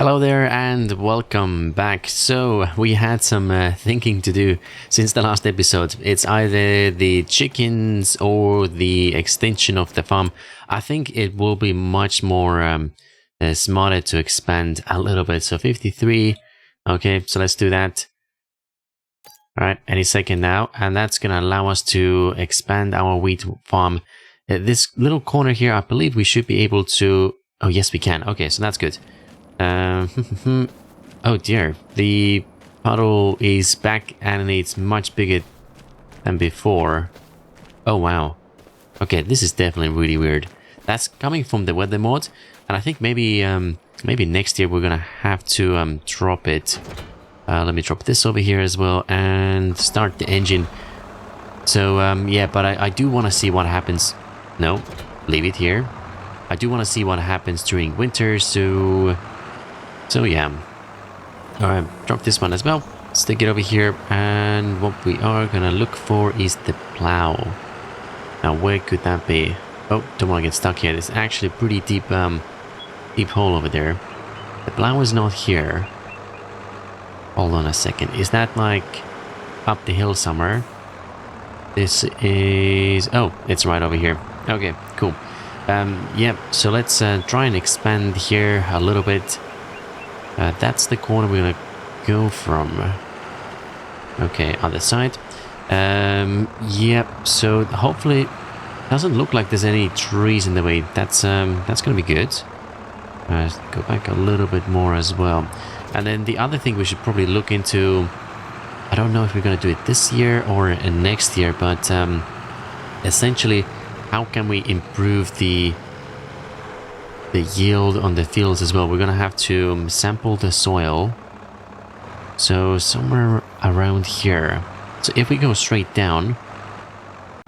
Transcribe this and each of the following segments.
Hello there and welcome back. So we had some thinking to do since the last episode. It's either the chickens or the extension of the farm. I think it will be much more smarter to expand a little bit. So 53. Okay, so let's do that. All right, any second now. And that's going to allow us to expand our wheat farm. This little corner here, I believe we should be able to... Oh, yes, we can. Okay, so that's good. Oh dear, the puddle is back and it's much bigger than before. Oh wow. Okay, this is definitely really weird. That's coming from the weather mod, and I think maybe next year we're gonna have to drop it. Let me drop this over here as well and start the engine. So yeah, but I do want to see what happens. No, leave it here. I do want to see what happens during winter, so yeah. Alright, drop this one as well. Stick it over here, and what we are gonna look for is the plow. Now where could that be? Oh, don't want to get stuck here. There's actually a pretty deep deep hole over there. The plow is not here. Hold on a second. Is that like up the hill somewhere? This is... Oh, it's right over here. Okay, cool. Yeah, so let's try and expand here a little bit. That's the corner we're gonna go from. Okay, other side. Yep, so hopefully it doesn't look like there's any trees in the way. That's gonna be good. Go back a little bit more as well. And then the other thing we should probably look into, I don't know if we're gonna do it this year or next year, but essentially, how can we improve the yield on the fields as well? We're gonna have to sample the soil. So somewhere around here. So if we go straight down,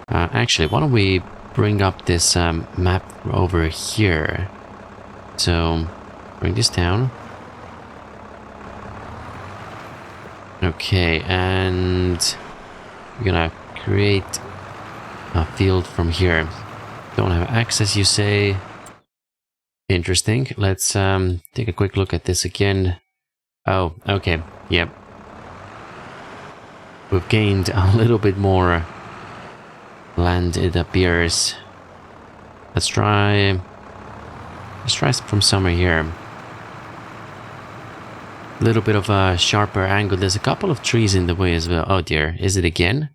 actually, why don't we bring up this map over here? So bring this down. Okay, and we're gonna create a field from here. Don't have access, you say? Interesting. Let's take a quick look at this again. Oh, okay. Yep. We've gained a little bit more land, it appears. Let's try from somewhere here. A little bit of a sharper angle. There's a couple of trees in the way as well. Oh dear, is it again?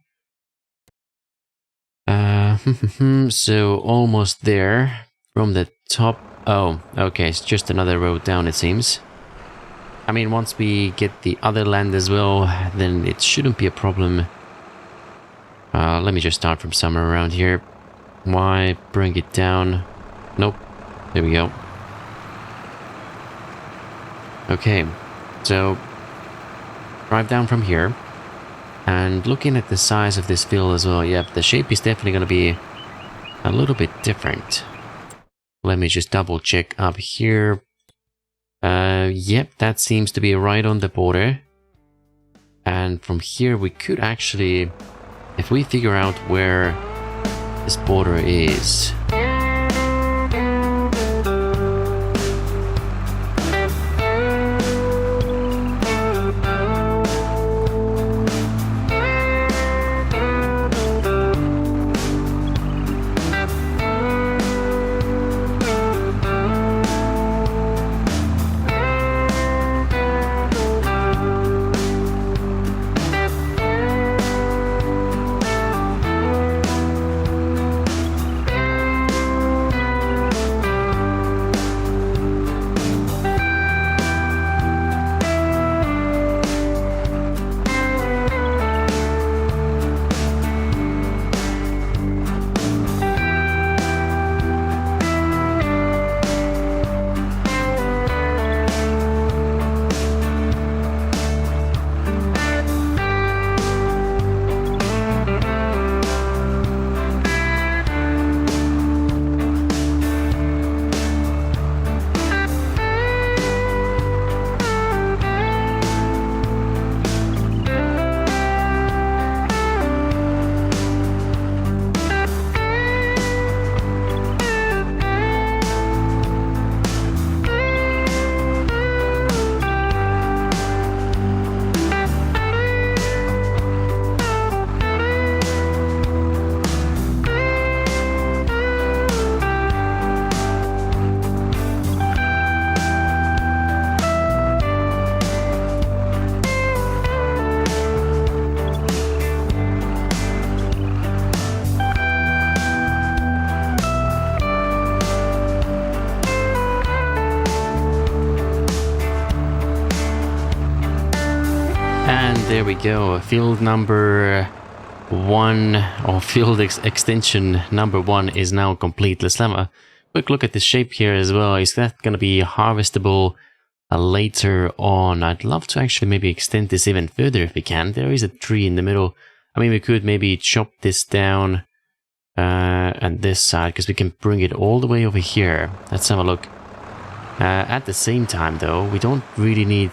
So almost there from the top. Oh, okay, it's just another road down, it seems. I mean, once we get the other land as well, then it shouldn't be a problem. Let me just start from somewhere around here. Why bring it down? Nope. There we go. Okay, so drive down from here. And looking at the size of this field as well, yeah, the shape is definitely going to be a little bit different. Let me just double check up here. Yep, that seems to be right on the border. And from here we could actually, if we figure out where this border is... And there we go, field number 1, or field extension number 1 is now complete. Let's have a quick look at the shape here as well. Is that going to be harvestable later on? I'd love to actually maybe extend this even further if we can. There is a tree in the middle. I mean, we could maybe chop this down on this side, because we can bring it all the way over here. Let's have a look. At the same time, though, we don't really need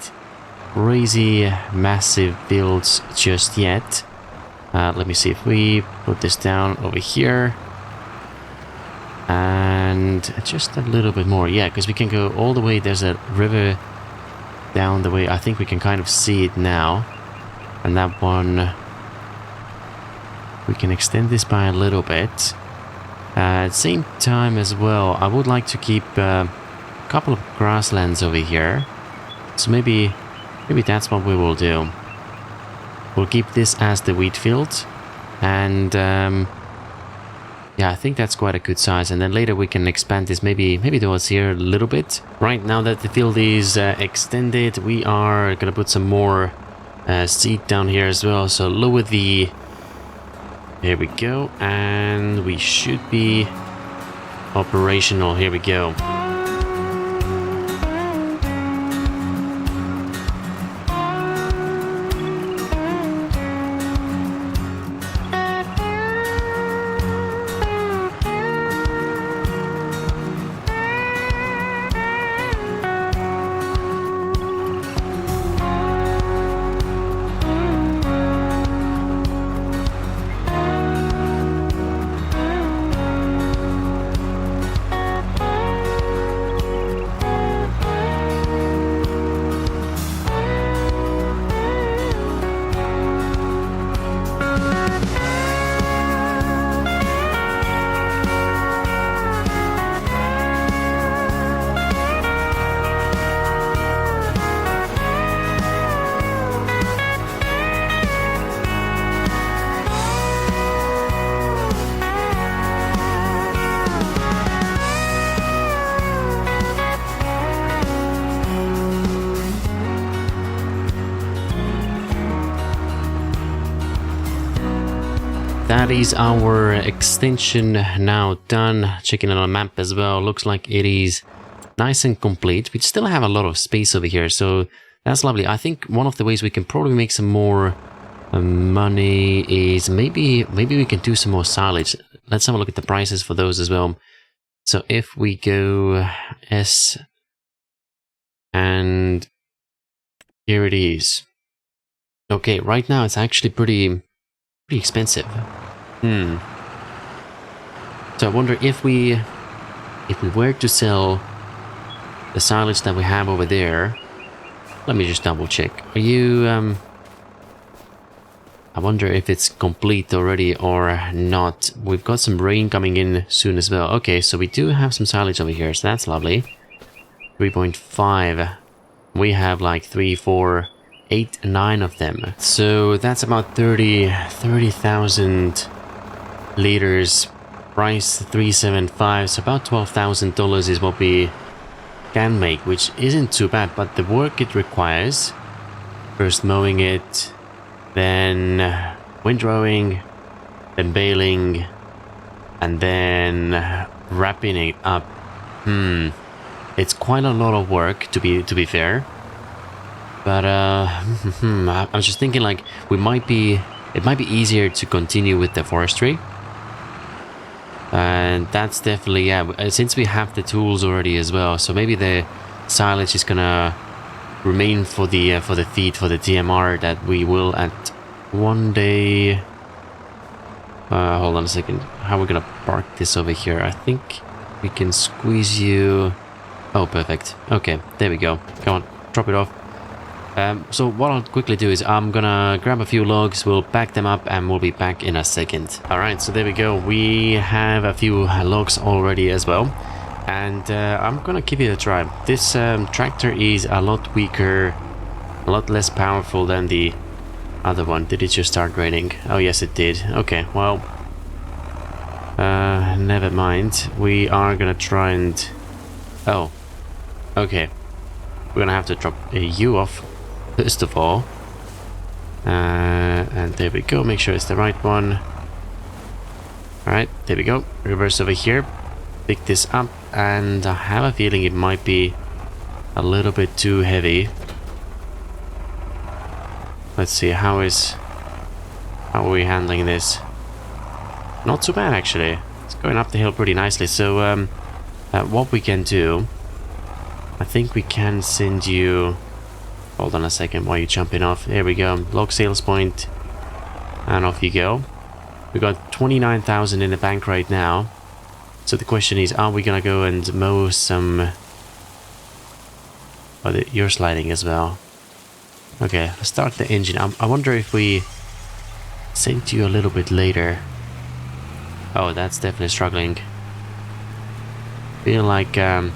crazy massive builds just yet. Let me see if we put this down over here. And just a little bit more. Yeah, because we can go all the way. There's a river down the way. I think we can kind of see it now. And that one, we can extend this by a little bit. At the same time as well, I would like to keep a couple of grasslands over here. So maybe that's what we will do. We'll keep this as the wheat field. And yeah, I think that's quite a good size. And then later we can expand this maybe towards here a little bit. Right, now that the field is extended, we are gonna put some more seed down here as well. So lower the... There we go. And we should be operational. Here we go. That is our extension now done. Checking it on a map as well. Looks like it is nice and complete. We still have a lot of space over here, so that's lovely. I think one of the ways we can probably make some more money is maybe we can do some more silage. Let's have a look at the prices for those as well. So if we go S, and here it is. Okay, right now it's actually pretty expensive. So I wonder if we were to sell the silage that we have over there. Let me just double check. Are you I wonder if it's complete already or not. We've got some rain coming in soon as well. Okay, so we do have some silage over here, so that's lovely. 3.5. We have like 3, 4, 8, 9 of them. So that's about 30,000 liters. Price $375. So about $12,000 is what we can make, which isn't too bad. But the work it requires, first mowing it, then windrowing, then baling, and then wrapping it up. It's quite a lot of work to be fair. But I'm just thinking like it might be easier to continue with the forestry. And that's definitely, yeah, since we have the tools already as well. So maybe the silage is gonna remain for the feed for the TMR that we will at one day. Hold on a second. How are we gonna park this over here? I think we can squeeze you. Oh, perfect. Okay, there we go. Come on, drop it off. So what I'll quickly do is I'm gonna grab a few logs, we'll pack them up, and we'll be back in a second. Alright, so there we go. We have a few logs already as well. And I'm gonna give it a try. This tractor is a lot weaker, a lot less powerful than the other one. Did it just start raining? Oh yes, it did. Okay, well, never mind. We are gonna try and... Oh, okay. We're gonna have to drop you off first of all. And there we go. Make sure it's the right one. Alright, there we go. Reverse over here. Pick this up. And I have a feeling it might be a little bit too heavy. Let's see, how are we handling this? Not too bad, actually. It's going up the hill pretty nicely. So, what we can do, I think we can send you... Hold on a second while you're jumping off. There we go. Log sales point. And off you go. We got 29,000 in the bank right now. So the question is, are we gonna go and mow some... Oh, you're sliding as well. Okay, let's start the engine. I wonder if we sent you a little bit later. Oh, that's definitely struggling. Feel like the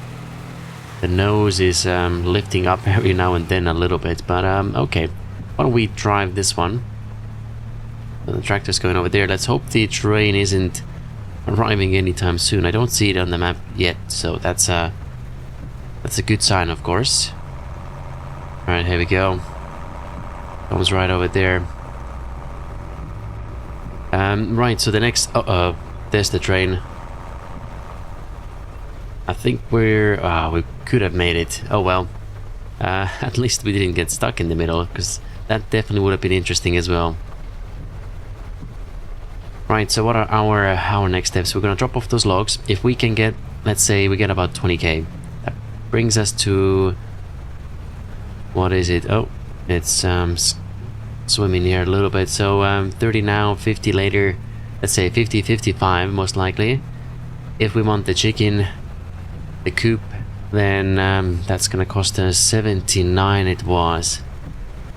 nose is lifting up every now and then a little bit, but okay. Why don't we drive this one? The tractor's going over there. Let's hope the train isn't arriving anytime soon. I don't see it on the map yet, so that's a good sign, of course. All right, here we go. Comes right over there. Right, so the next... there's the train. I think we could have made it. Oh well. At least we didn't get stuck in the middle, because that definitely would have been interesting as well. Right, so what are our next steps? We're gonna drop off those logs. If we can get, let's say we get about 20k. That brings us to... What is it? Oh, it's swimming here a little bit. So 30 now, 50 later. Let's say 50, 55 most likely. If we want the chicken, the coop, then that's gonna cost us 79 it was.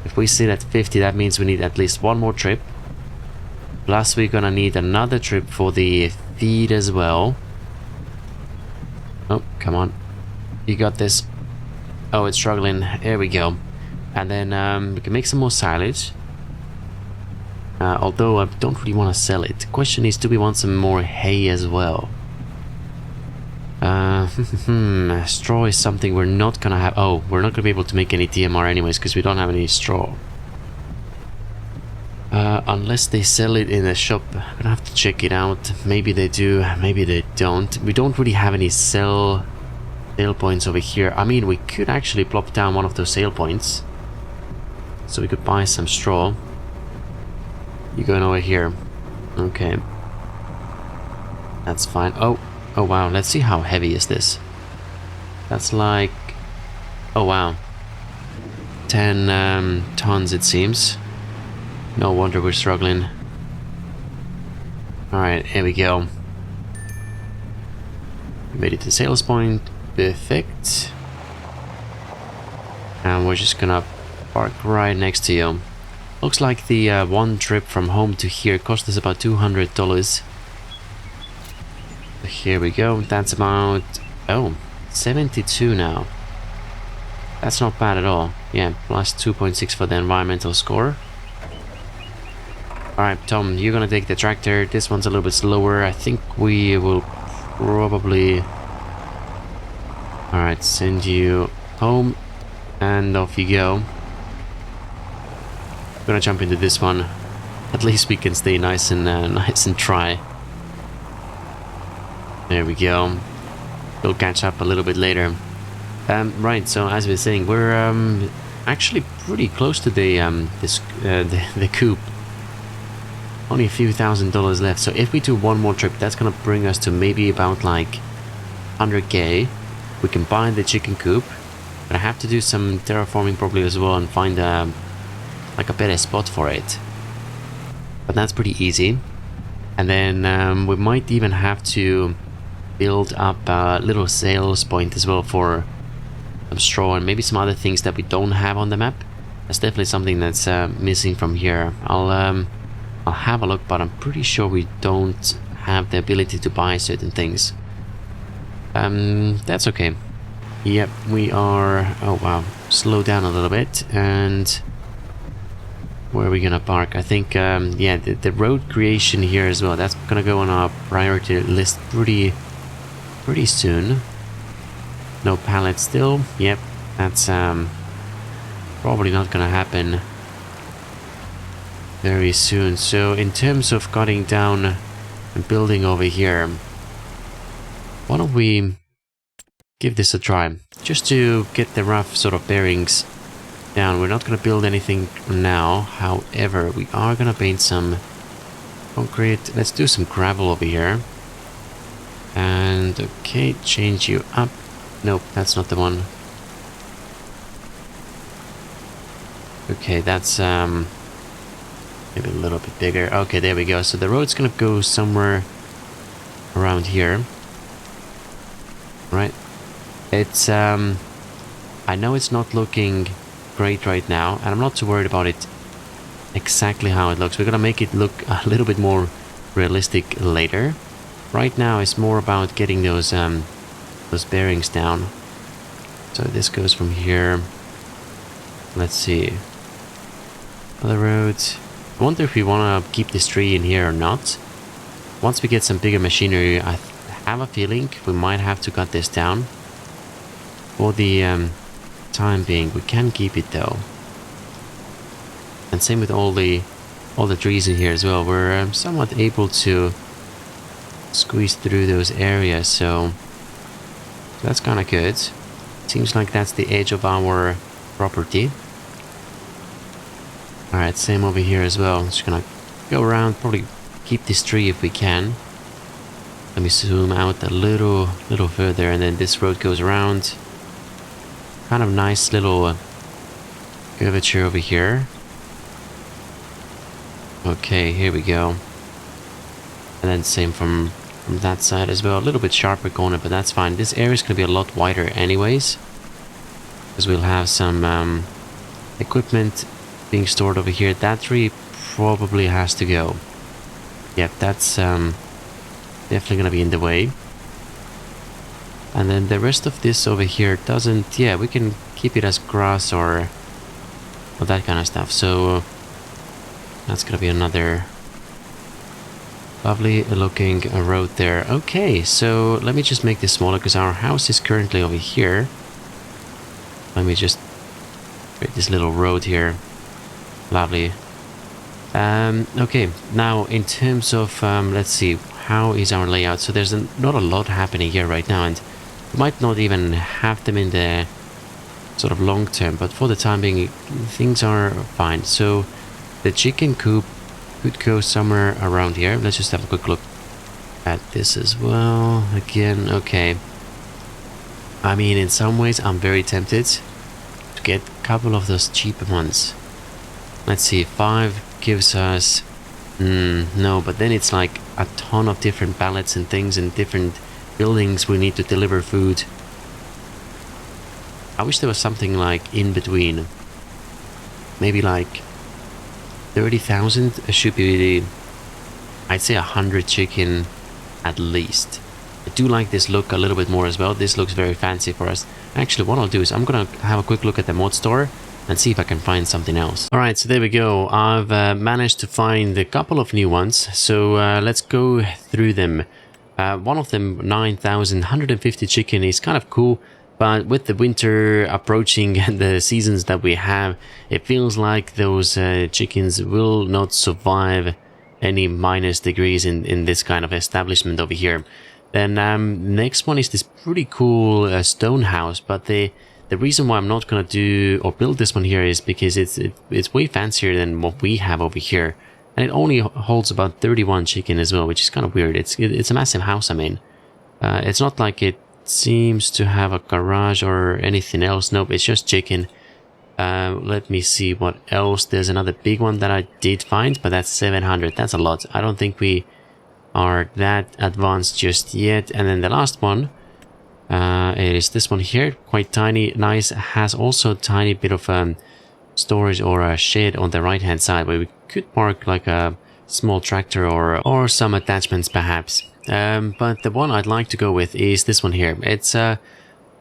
If we sit at 50, that means we need at least one more trip. Plus we're gonna need another trip for the feed as well. Oh, come on. You got this. Oh, it's struggling. There we go. And then we can make some more silage. Although I don't really want to sell it. The question is, do we want some more hay as well? Straw is something we're not gonna have. Oh, we're not gonna be able to make any TMR anyways because we don't have any straw. Unless they sell it in a shop. I'm gonna have to check it out. Maybe they do, maybe they don't. We don't really have any sale points over here. I mean, we could actually plop down one of those sale points. So we could buy some straw. You're going over here. Okay. That's fine. Oh wow, let's see how heavy is this. That's like... Oh wow. 10 tons it seems. No wonder we're struggling. Alright, here we go. Made it to sales point. Perfect. And we're just gonna park right next to you. Looks like the one trip from home to here cost us about $200. Here we go. That's about... Oh, 72 now. That's not bad at all. Yeah, plus 2.6 for the environmental score. Alright, Tom, you're gonna take the tractor. This one's a little bit slower. I think we will probably... Alright, send you home. And off you go. I'm gonna jump into this one. At least we can stay nice and dry. There we go. We'll catch up a little bit later. Right, so as we were saying, we're actually pretty close to the coop. Only a few $1,000s left. So if we do one more trip, that's gonna bring us to maybe about like 100k. We can buy the chicken coop. But I have to do some terraforming probably as well and find like a better spot for it. But that's pretty easy. And then we might even have to build up a little sales point as well for some straw and maybe some other things that we don't have on the map. That's definitely something that's missing from here. I'll have a look, but I'm pretty sure we don't have the ability to buy certain things. That's okay. Yep, we are... Oh wow, slow down a little bit. And where are we gonna park? I think yeah, the road creation here as well, that's gonna go on our priority list pretty soon. No pallets still. Yep, that's probably not gonna happen very soon. So in terms of cutting down and building over here, why don't we give this a try? Just to get the rough sort of bearings down. We're not going to build anything now. However, we are going to paint some concrete. Let's do some gravel over here. And okay, change you up. Nope, that's not the one. Okay, that's maybe a little bit bigger. Okay, there we go. So the road's gonna go somewhere around here. Right. It's I know it's not looking great right now, and I'm not too worried about it exactly how it looks. We're gonna make it look a little bit more realistic later. Right now it's more about getting those bearings down. So this goes from here. Let's see. Other roads. I wonder if we want to keep this tree in here or not. Once we get some bigger machinery, I have a feeling we might have to cut this down. For the time being, we can keep it though. And same with all the trees in here as well. We're somewhat able to squeeze through those areas, so that's kind of good. Seems like that's the edge of our property. Alright, same over here as well. Just gonna go around, probably keep this tree if we can. Let me zoom out a little further, and then this road goes around. Kind of nice little curvature over here. Okay, here we go. And then same from that side as well. A little bit sharper corner, but that's fine. This area is going to be a lot wider anyways, because we'll have some equipment being stored over here. That tree probably has to go. Yep, that's definitely going to be in the way. And then the rest of this over here doesn't... Yeah, we can keep it as grass or that kind of stuff. So that's going to be another lovely looking road there. Okay, so let me just make this smaller because our house is currently over here. Let me just create this little road here. Lovely. Okay, now in terms of let's see, how is our layout? So there's not a lot happening here right now, and we might not even have them in the sort of long term, but for the time being things are fine. So the chicken coop could go somewhere around here. Let's just have a quick look at this as well. Again, okay. I mean, in some ways I'm very tempted to get a couple of those cheaper ones. Let's see, 5 gives us... no, but then it's like a ton of different pallets and things and different buildings we need to deliver food. I wish there was something like in between. Maybe like 30,000 should be, I'd say 100 chicken at least. I do like this look a little bit more as well. This looks very fancy for us. Actually, what I'll do is I'm gonna have a quick look at the mod store and see if I can find something else. Alright, so there we go. I've managed to find a couple of new ones. So let's go through them. One of them, 9,150 chicken, is kind of cool. But with the winter approaching and the seasons that we have, it feels like those chickens will not survive any minus degrees in this kind of establishment over here. Then next one is this pretty cool stone house, but the reason why I'm not gonna do or build this one here is because it's way fancier than what we have over here, and it only holds about 31 chicken as well, which is kind of weird. It's a massive house. I mean, it's not like it seems to have a garage or anything else. Nope, it's just chicken. Let me see what else. There's another big one that I did find, but that's 700. That's a lot. I don't think we are that advanced just yet. And then the last one is this one here, quite tiny, nice. Has also a tiny bit of storage or a shed on the right hand side where we could park like a small tractor or some attachments perhaps. But the one I'd like to go with is this one here. It's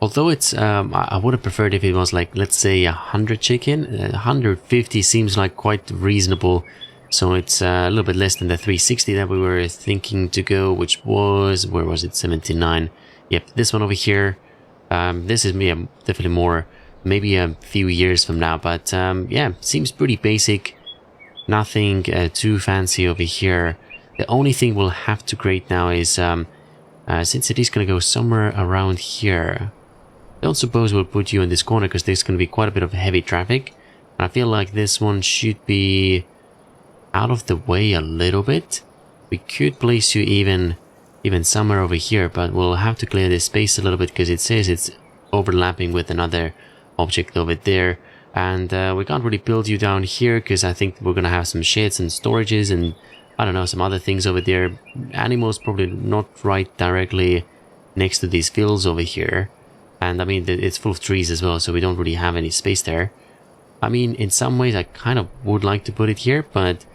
although it's I would have preferred if it was like, let's say 100 chicken. 150 seems like quite reasonable, so it's a little bit less than the 360 that we were thinking to go, which was, where was it, 79. Yep, this one over here. This is definitely more, maybe a few years from now, but yeah, seems pretty basic. Nothing too fancy over here. The only thing we'll have to create now is, since it is going to go somewhere around here, I don't suppose we'll put you in this corner because there's going to be quite a bit of heavy traffic. I feel like this one should be out of the way a little bit. We could place you even somewhere over here, but we'll have to clear this space a little bit because it says it's overlapping with another object over there. And we can't really build you down here because I think we're going to have some sheds and storages and I don't know, some other things over there. Animals probably not right directly next to these fields over here. And I mean, it's full of trees as well, so we don't really have any space there. I mean, in some ways I kind of would like to put it here, but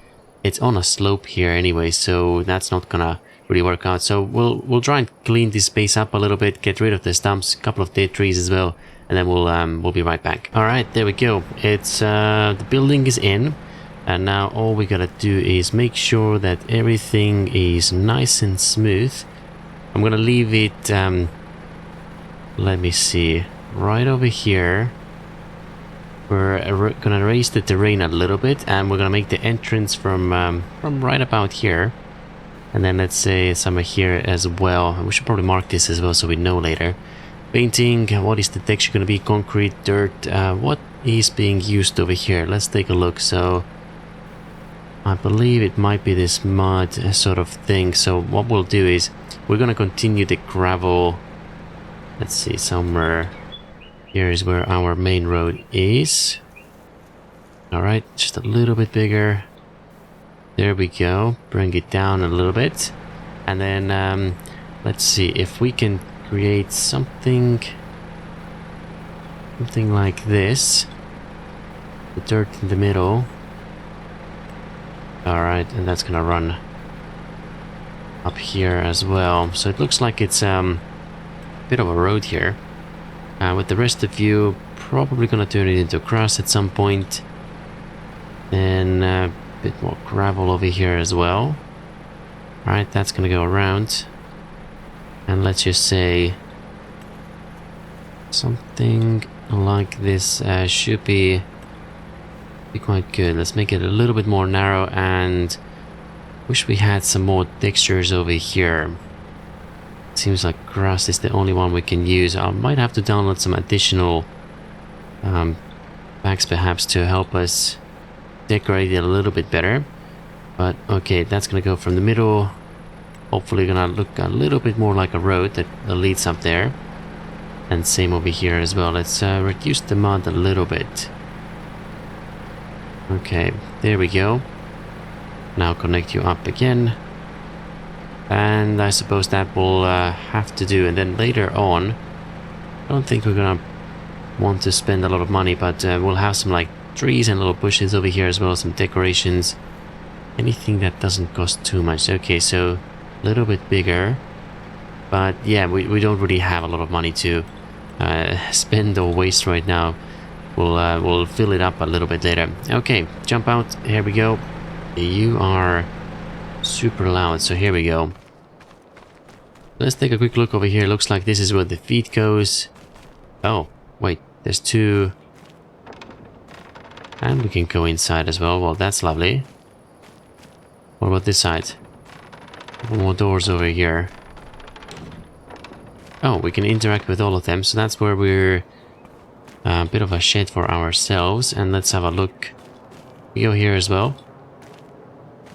it's on a slope here anyway, so that's not gonna really work out. So we'll try and clean this space up a little bit, get rid of the stumps, a couple of dead trees as well, and then we'll be right back. All right, there we go. It's the building is in, and now all we gotta do is make sure that everything is nice and smooth. I'm gonna leave it. Let me see. Right over here. We're gonna raise the terrain a little bit, and we're gonna make the entrance from right about here, and then let's say somewhere here as well. We should probably mark this as well so we know later. Painting. What is the texture gonna be? Concrete, dirt. What is being used over here? Let's take a look. So I believe it might be this mud sort of thing. So what we'll do is we're gonna continue the gravel. Let's see, somewhere here is where our main road is. Alright, just a little bit bigger. There we go. Bring it down a little bit. And then, let's see if we can create something like this. The dirt in the middle. Alright, and that's gonna run up here as well. So it looks like it's bit of a road here. With the rest of you, probably gonna turn it into grass at some point. Then a bit more gravel over here as well. Alright, that's gonna go around. And let's just say something like this should be quite good. Let's make it a little bit more narrow, and wish we had some more textures over here. Seems like grass is the only one we can use. I might have to download some additional packs perhaps to help us decorate it a little bit better. But okay, that's gonna go from the middle. Hopefully gonna look a little bit more like a road that leads up there. And same over here as well. Let's reduce the mud a little bit. Okay, there we go. Now connect you up again. And I suppose that will have to do. And then later on, I don't think we're gonna want to spend a lot of money, but we'll have some like trees and little bushes over here as well, some decorations. Anything that doesn't cost too much. Okay, so a little bit bigger. But yeah, we don't really have a lot of money to spend or waste right now. We'll fill it up a little bit later. Okay, jump out. Here we go. You are super loud, so here we go. Let's take a quick look over here. Looks like this is where the feed goes. Oh, wait, there's two. And we can go inside as well. Well, that's lovely. What about this side? More doors over here. Oh, we can interact with all of them. So that's where we're a bit of a shed for ourselves. And let's have a look. We go here as well.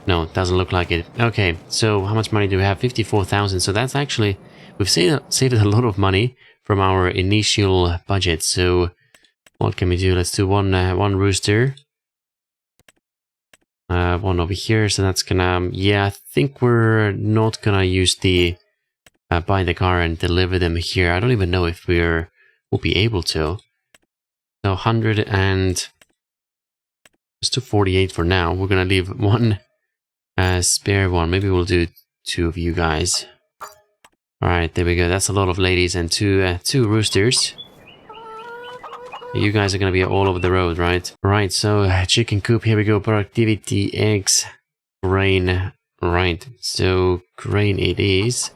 No, it doesn't look like it. Okay, so how much money do we have? 54,000. So that's actually, we've saved a lot of money from our initial budget. So what can we do? Let's do one rooster. One over here. So that's gonna, yeah, I think we're not gonna use the buy the car and deliver them here. I don't even know if we'll be able to. So 100 and just to 48 for now. We're gonna leave one spare one. Maybe we'll do two of you guys. Alright, there we go. That's a lot of ladies and two roosters. You guys are gonna be all over the road, right? Right, so chicken coop, here we go. Productivity, eggs, grain. Right, so grain it is.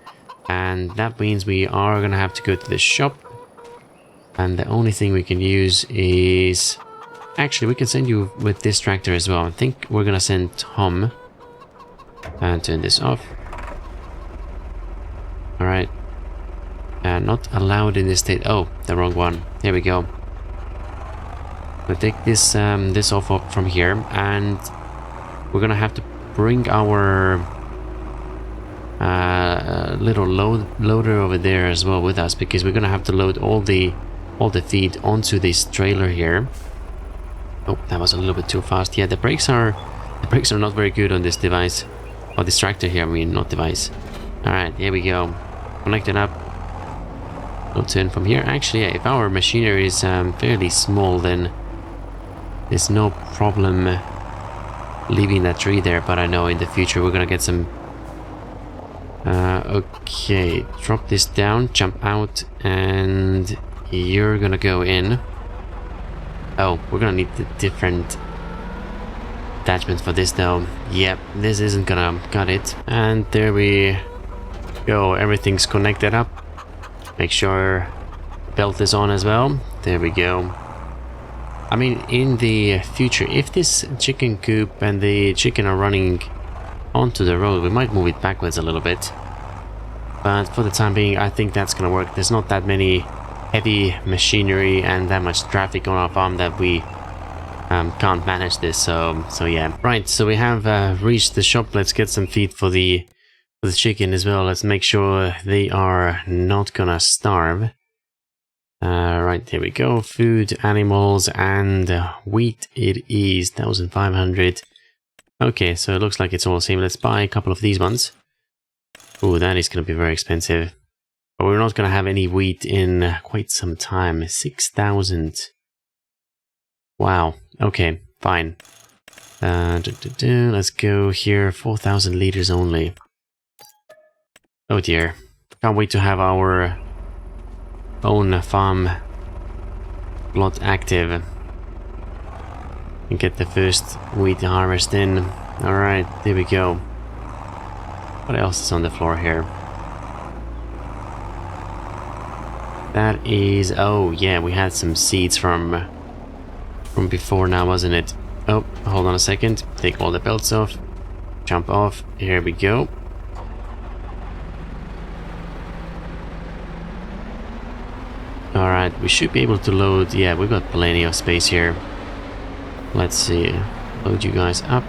And that means we are gonna have to go to the shop. And the only thing we can use is actually, we can send you with this tractor as well. I think we're gonna send Tom and turn this off. All right. Not allowed in this state. Oh, the wrong one. There we go. We'll take this this off from here, and we're gonna have to bring our little loader over there as well with us, because we're gonna have to load all the feed onto this trailer here. Oh, that was a little bit too fast. Yeah, the brakes are not very good on this device, or this tractor here. I mean, not device. All right, here we go. Connect it up. We'll turn from here. Actually, yeah, if our machinery is fairly small, then there's no problem leaving that tree there. But I know in the future we're gonna get some. Okay, drop this down, jump out, and you're gonna go in. Oh, we're gonna need the different attachments for this though. Yep, this isn't gonna cut it. And there we go, everything's connected up. Make sure belt is on as well. There we go. I mean, in the future, if this chicken coop and the chicken are running onto the road, we might move it backwards a little bit. But for the time being, I think that's gonna work. There's not that many heavy machinery and that much traffic on our farm that we can't manage this. So yeah. Right, so we have reached the shop. Let's get some feed for the chicken as well. Let's make sure they are not gonna starve. Right, here we go. Food, animals, and wheat it is 1,500. Okay, so it looks like it's all the same. Let's buy a couple of these ones. Oh, that is gonna be very expensive. But we're not gonna have any wheat in quite some time. 6,000. Wow. Okay, fine. Let's go here. 4,000 liters only. Oh dear. Can't wait to have our own farm plot active and get the first wheat harvest in. Alright, there we go. What else is on the floor here? That is... oh yeah, we had some seeds from before now, wasn't it? Oh, hold on a second. Take all the belts off. Jump off. Here we go. Alright, we should be able to load... yeah, we've got plenty of space here. Let's see. Load you guys up.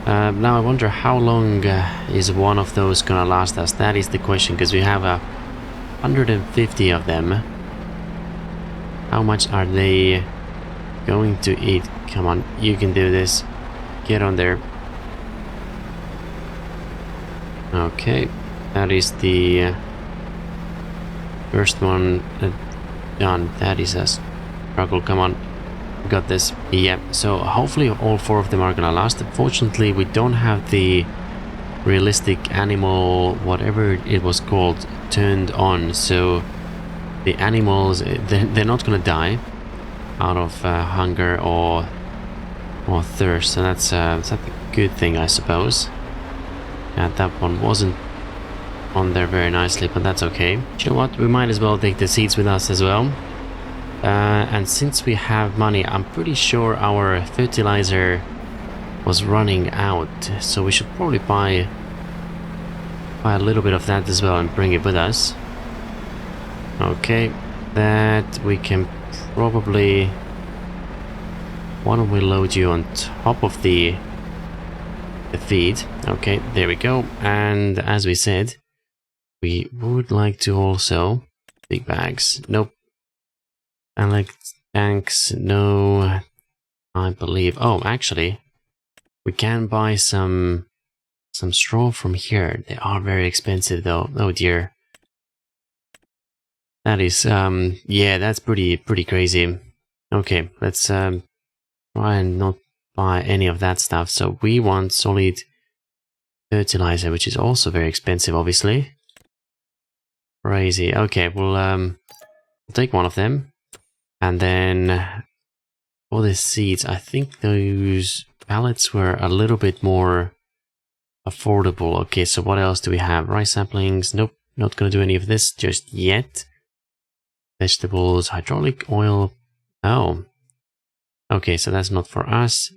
Now I wonder how long is one of those gonna last us? That is the question, because we have 150 of them. How much are they going to eat? Come on, you can do this. Get on there. Okay, that is the first one done. That is a struggle. Come on, we got this. Yeah, so hopefully all 4 of them are gonna last. Unfortunately, we don't have the realistic animal, whatever it was called, turned on. So the animals, they're not gonna die out of hunger or thirst. So that's a good thing, I suppose. And that one wasn't on there very nicely, but that's okay. You know what, we might as well take the seeds with us as well. And since we have money, I'm pretty sure our fertilizer was running out, so we should probably buy a little bit of that as well and bring it with us. Okay, that we can probably... why don't we load you on top of the feed? Okay, there we go. And as we said, we would like to also... big bags, nope. Tanks, no. I believe... oh, actually, we can buy some straw from here. They are very expensive though. Oh dear. That is, yeah, that's pretty crazy. Okay, let's try and not buy any of that stuff. So we want solid fertilizer, which is also very expensive, obviously. Crazy. Okay, we'll take one of them. And then for the seeds, I think those pallets were a little bit more affordable. Okay, so what else do we have? Rice saplings. Nope, not gonna do any of this just yet. Vegetables, hydraulic oil. Oh, Okay, so that's not for us.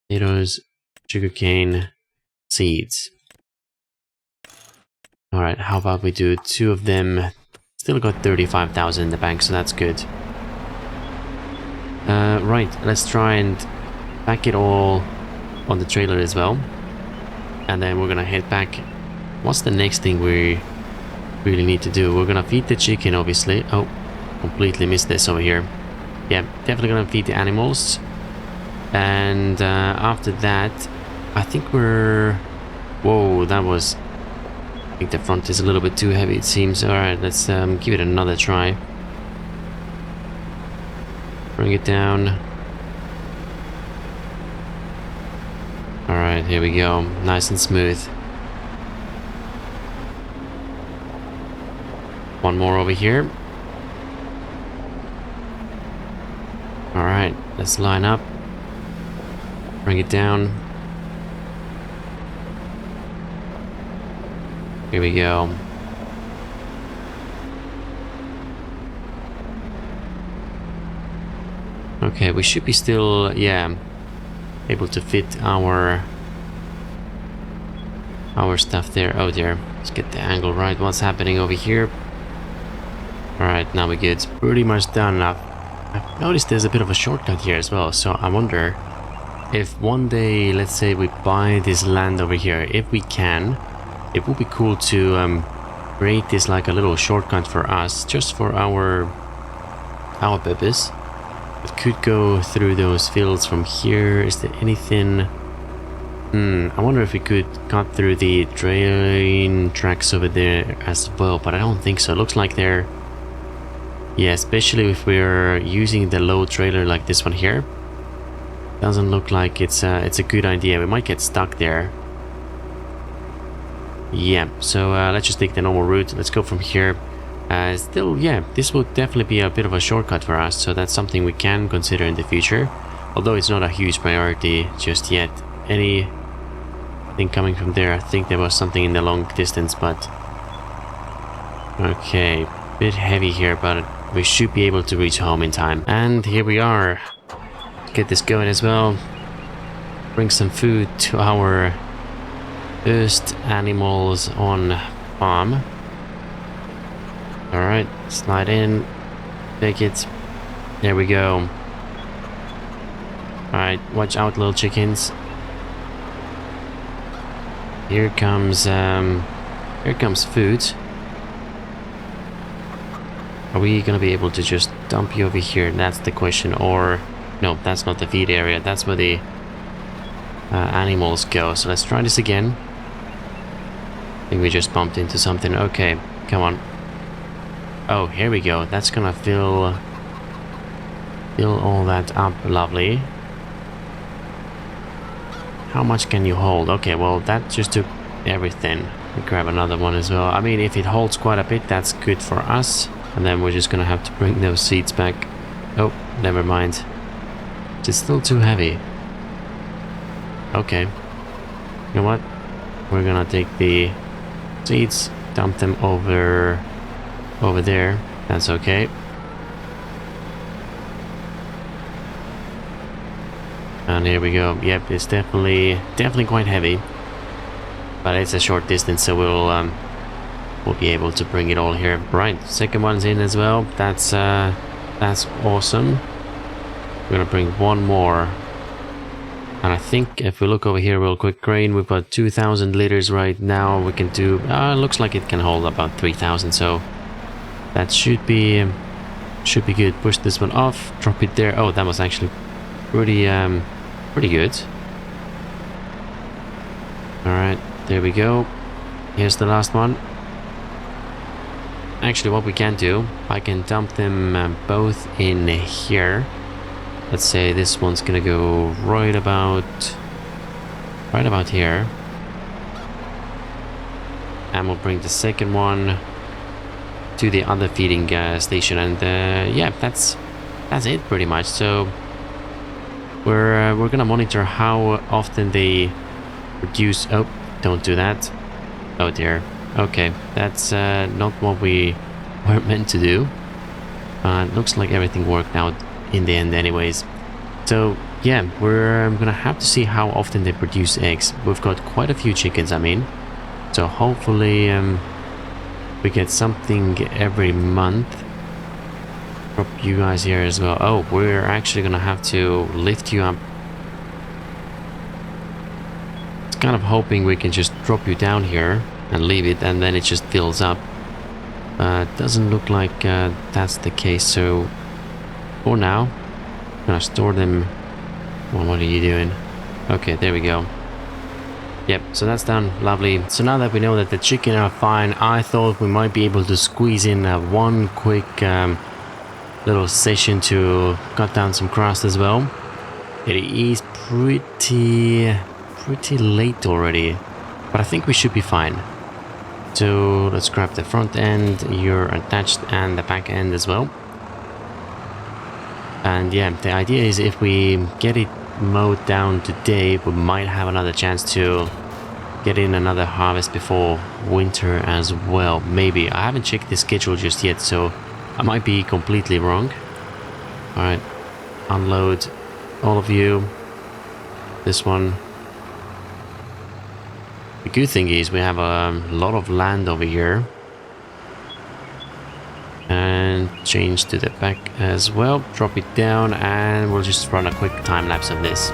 Potatoes, sugarcane, seeds. Alright, how about we do 2 of them? Still got 35,000 in the bank, so that's good. Right, let's try and pack it all on the trailer as well. And then we're gonna head back. What's the next thing we really need to do? We're gonna feed the chicken, obviously. Oh, completely missed this over here. Yeah, definitely gonna feed the animals. And after that, I think we're... Whoa, that was... I think the front is a little bit too heavy, it seems. Alright, let's give it another try. Bring it down. Alright, here we go. Nice and smooth. One more over here. Alright, let's line up. Bring it down. Here we go. Okay, we should be still, yeah, able to fit our stuff there. Oh dear, let's get the angle right. What's happening over here? Alright, now we're good. Pretty much done. I've noticed there's a bit of a shortcut here as well, so I wonder if one day, let's say we buy this land over here, if we can, it would be cool to create this like a little shortcut for us, just for our purpose. It could go through those fields from here. Is there anything? I wonder if we could cut through the train tracks over there as well, but I don't think so. It looks like they're... Yeah, especially if we're using the low trailer like this one here. Doesn't look like it's a good idea. We might get stuck there. Yeah, so let's just take the normal route. Let's go from here. Still, yeah, this will definitely be a bit of a shortcut for us, so that's something we can consider in the future. Although it's not a huge priority just yet. Anything coming from there? I think there was something in the long distance, but... Okay, bit heavy here, but we should be able to reach home in time. And here we are. Get this going as well. Bring some food to our first animals on farm. Alright, slide in. Take it. There we go. Alright, watch out, little chickens. Here comes food. Are we gonna be able to just dump you over here? That's the question. Or no, that's not the feed area. That's where the animals go. So let's try this again. I think we just bumped into something. Okay, come on. Oh, here we go. That's gonna fill all that up. Lovely. How much can you hold? Okay, well, that just took everything. We'll grab another one as well. I mean, if it holds quite a bit, that's good for us. And then we're just gonna have to bring those seeds back. Oh, never mind. It's still too heavy. Okay. You know what? We're gonna take the seeds, dump them over there. That's okay. And here we go. Yep, it's definitely quite heavy, but it's a short distance, so we'll be able to bring it all here. Right, second one's in as well. That's awesome. We're gonna bring one more. And I think if we look over here real quick, grain, we've got 2,000 liters right now. We can do, looks like it can hold about 3,000, so that should be good. Push this one off, drop it there. Oh, that was actually pretty good. Alright, there we go. Here's the last one. Actually, what we can do, I can dump them both in here. Let's say this one's gonna go right about here. And we'll bring the second one to the other feeding station, and yeah, that's it pretty much. So we're gonna monitor how often they produce. Oh, don't do that. Oh dear. Okay, that's not what we were meant to do. Looks like everything worked out in the end anyways. So yeah, we're gonna have to see how often they produce eggs. We've got quite a few chickens, I mean. So hopefully we get something every month. Drop you guys here as well. Oh, we're actually gonna have to lift you up. It's kind of hoping we can just drop you down here and leave it, and then it just fills up. Doesn't look like that's the case, so for now I'm gonna store them. Well, what are you doing? Okay, there we go. Yep, so that's done. Lovely. So now that we know that the chicken are fine, I thought we might be able to squeeze in one quick little session to cut down some crust as well. It is pretty late already, but I think we should be fine. So let's grab the front end, you're attached, and the back end as well. And yeah, the idea is if we get it mowed down today, we might have another chance to get in another harvest before winter as well. Maybe. I haven't checked the schedule just yet, so I might be completely wrong. Alright, unload all of you. This one. The good thing is we have a lot of land over here. And change to the back as well. Drop it down and we'll just run a quick time lapse of this.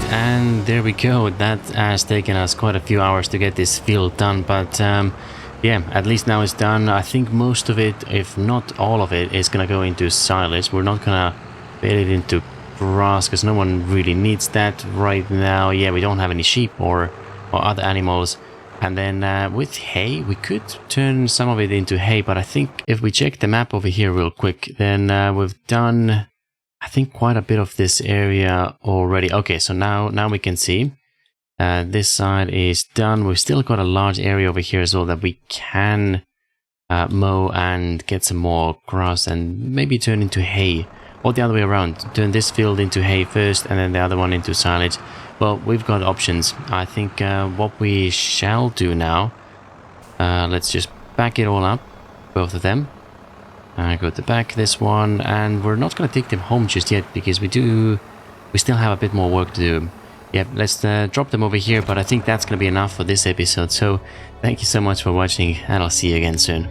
And there we go. That has taken us quite a few hours to get this field done, but yeah, at least now it's done. I think most of it, if not all of it, is gonna go into silage. We're not gonna bed it into grass because no one really needs that right now. Yeah, we don't have any sheep or other animals. And then with hay, we could turn some of it into hay, but I think if we check the map over here real quick, then we've done, I think, quite a bit of this area already. Okay, so now we can see this side is done. We've still got a large area over here as well that we can mow and get some more grass and maybe turn into hay, or the other way around. Turn this field into hay first and then the other one into silage. Well, we've got options. I think what we shall do now, let's just back it all up, both of them. Go to back this one, and we're not going to take them home just yet because we still have a bit more work to do. Yep, let's drop them over here, but I think that's going to be enough for this episode. So thank you so much for watching, and I'll see you again soon.